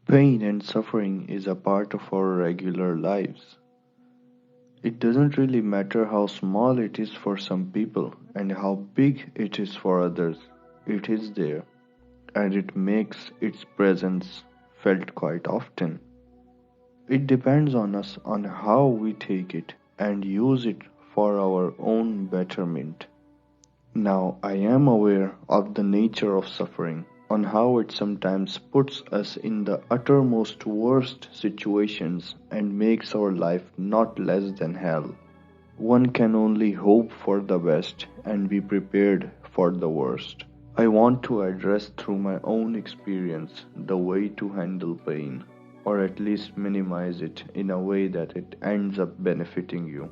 Pain and suffering is a part of our regular lives. It doesn't really matter how small it is for some people and how big it is for others. It is there, and it makes its presence felt quite often. It depends on us on how we take it and use it for our own betterment. Now, I am aware of the nature of suffering, on how it sometimes puts us in the uttermost worst situations and makes our life not less than hell. One can only hope for the best and be prepared for the worst. I want to address through my own experience the way to handle pain, or at least minimize it in a way that it ends up benefiting you.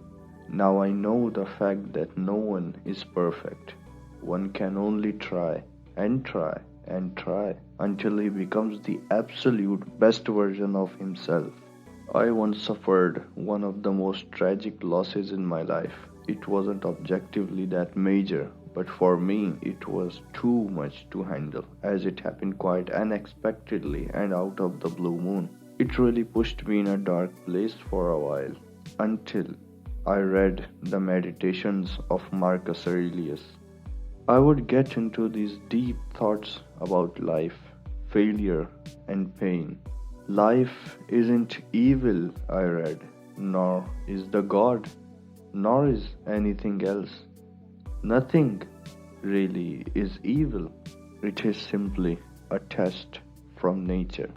Now I know the fact that no one is perfect. One can only try and try and try until he becomes the absolute best version of himself. I once suffered one of the most tragic losses in my life. It wasn't objectively that major, but for me it was too much to handle, as it happened quite unexpectedly and out of the blue moon. It really pushed me in a dark place for a while, until I read the Meditations of Marcus Aurelius. I would get into these deep thoughts about life, failure, and pain. Life isn't evil, I read, nor is the God, nor is anything else. Nothing really is evil. It is simply a test from nature,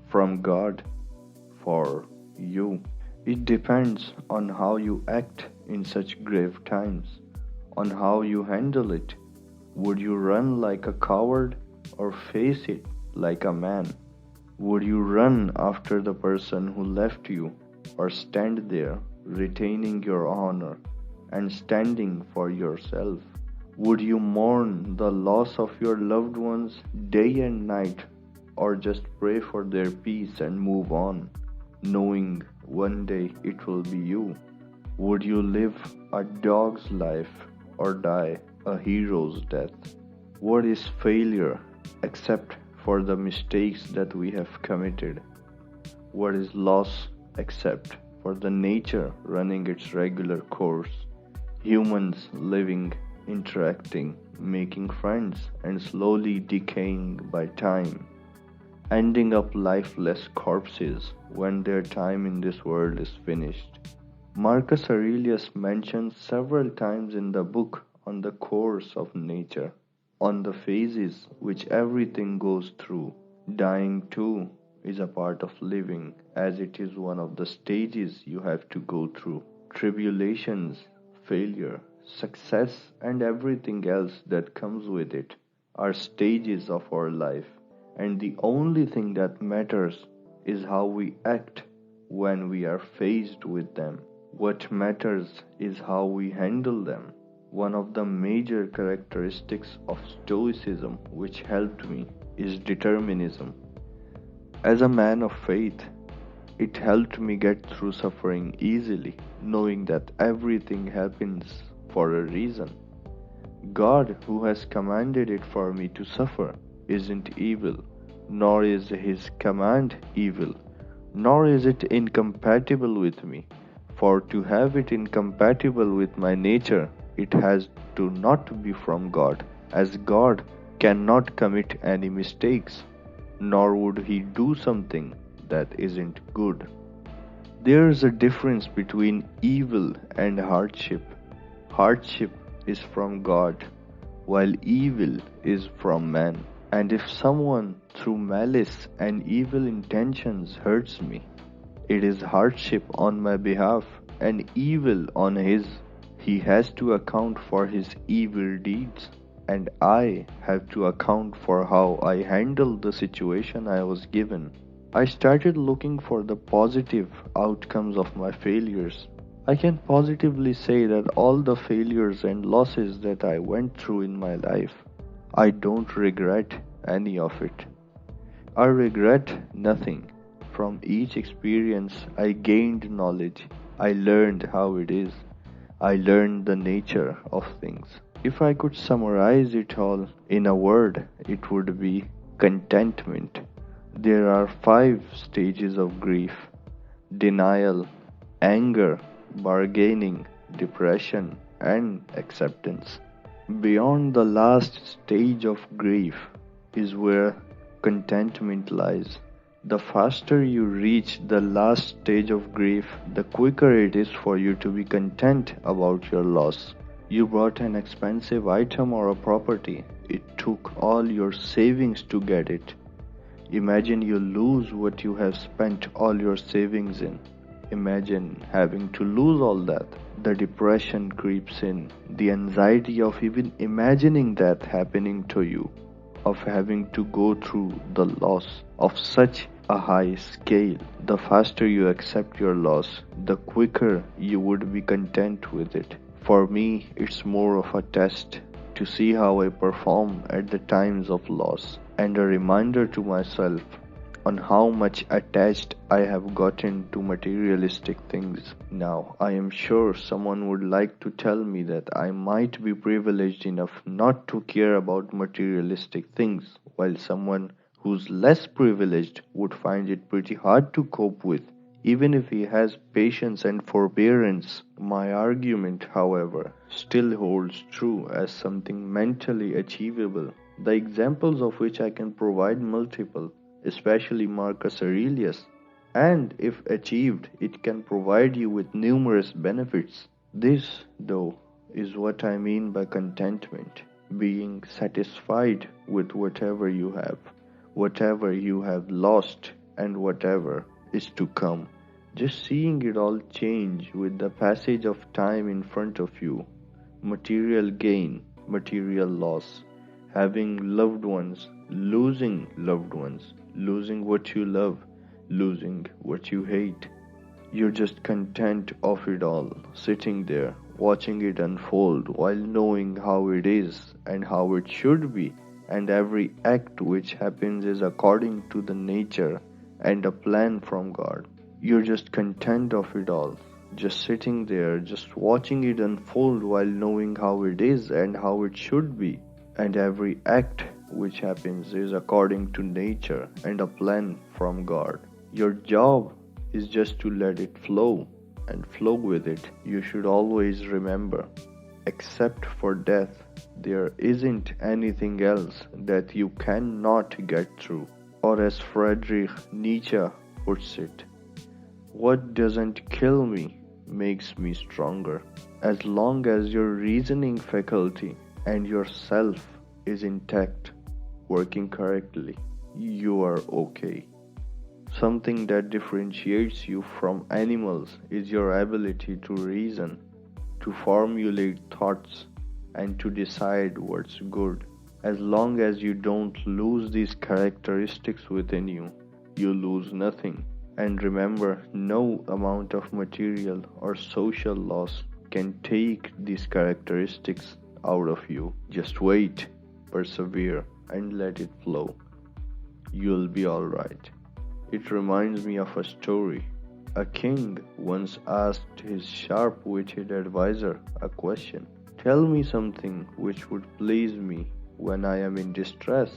from God, for you. It depends on how you act in such grave times, on how you handle it. Would you run like a coward or face it like a man? Would you run after the person who left you or stand there retaining your honor and standing for yourself? Would you mourn the loss of your loved ones day and night or just pray for their peace and move on, knowing one day it will be you? Would you live a dog's life or die a hero's death? What is failure except for the mistakes that we have committed? What is loss except for the nature running its regular course? Humans living, interacting, making friends, and slowly decaying by time, ending up lifeless corpses when their time in this world is finished. Marcus Aurelius mentions several times in the book on the course of nature, on the phases which everything goes through. Dying too is a part of living, as it is one of the stages you have to go through. Tribulations, failure, success, and everything else that comes with it are stages of our life, and the only thing that matters is how we act when we are faced with them. What matters is how we handle them. One of the major characteristics of Stoicism which helped me is determinism. As a man of faith, it helped me get through suffering easily, knowing that everything happens for a reason. God, who has commanded it for me to suffer, isn't evil, nor is his command evil, nor is it incompatible with me. For to have it incompatible with my nature, it has to not be from God, as God cannot commit any mistakes, nor would he do something that isn't good. There is a difference between evil and hardship. Hardship is from God, while evil is from man. And if someone through malice and evil intentions hurts me, it is hardship on my behalf and evil on his. He has to account for his evil deeds, and I have to account for how I handled the situation I was given. I started looking for the positive outcomes of my failures. I can positively say that all the failures and losses that I went through in my life, I don't regret any of it. I regret nothing. From each experience, I gained knowledge. I learned how it is. I learned the nature of things. If I could summarize it all in a word, it would be contentment. There are 5 stages of grief: denial, anger, bargaining, depression, and acceptance. Beyond the last stage of grief is where contentment lies. The faster you reach the last stage of grief, the quicker it is for you to be content about your loss. You bought an expensive item or a property. It took all your savings to get it. Imagine you lose what you have spent all your savings in. Imagine having to lose all that. The depression creeps in, the anxiety of even imagining that happening to you, of having to go through the loss of such a high scale. The faster you accept your loss, the quicker you would be content with it. For me, it's more of a test to see how I perform at the times of loss, and a reminder to myself on how much attached I have gotten to materialistic things. Now, I am sure someone would like to tell me that I might be privileged enough not to care about materialistic things, while someone who's less privileged would find it pretty hard to cope with, even if he has patience and forbearance. My argument, however, still holds true as something mentally achievable, the examples of which I can provide multiple, especially Marcus Aurelius, and if achieved, it can provide you with numerous benefits. This, though, is what I mean by contentment: being satisfied with whatever you have lost, and whatever is to come. Just seeing it all change with the passage of time in front of you. Material gain, material loss, having loved ones, loved ones, losing what you love, losing what you hate. You're just content of it all, sitting there, watching it unfold while knowing how it is and how it should be, and every act which happens is according to the nature and a plan from God. You're just content of it all, just sitting there, just watching it unfold while knowing how it is and how it should be, and every act which happens is according to nature and a plan from God. Your job is just to let it flow and flow with it. You should always remember, except for death, there isn't anything else that you cannot get through. Or as Friedrich Nietzsche puts it, what doesn't kill me makes me stronger. As long as your reasoning faculty and yourself is intact, working correctly, you are okay. Something that differentiates you from animals is your ability to reason, to formulate thoughts, and to decide what's good. As long as you don't lose these characteristics within you, you lose nothing. And remember, no amount of material or social loss can take these characteristics out of you. Just wait, persevere, and let it flow. You'll be alright. It reminds me of a story. A king once asked his sharp-witted advisor a question. Tell me something which would please me when I am in distress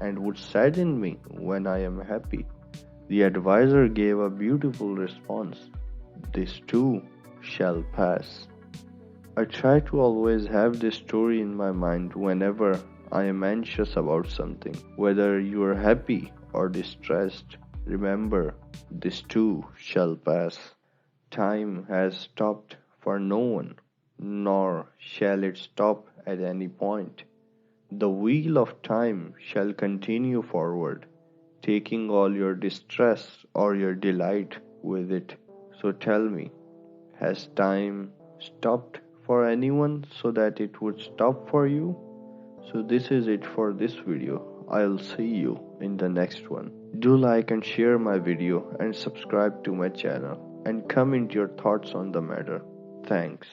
and would sadden me when I am happy. The advisor gave a beautiful response. This too shall pass. I try to always have this story in my mind whenever I am anxious about something. Whether you are happy or distressed, remember, this too shall pass. Time has stopped for no one, nor shall it stop at any point. The wheel of time shall continue forward, taking all your distress or your delight with it. So tell me, has time stopped for anyone so that it would stop for you? So this is it for this video. I'll see you in the next one. Do like and share my video and subscribe to my channel and comment your thoughts on the matter. Thanks.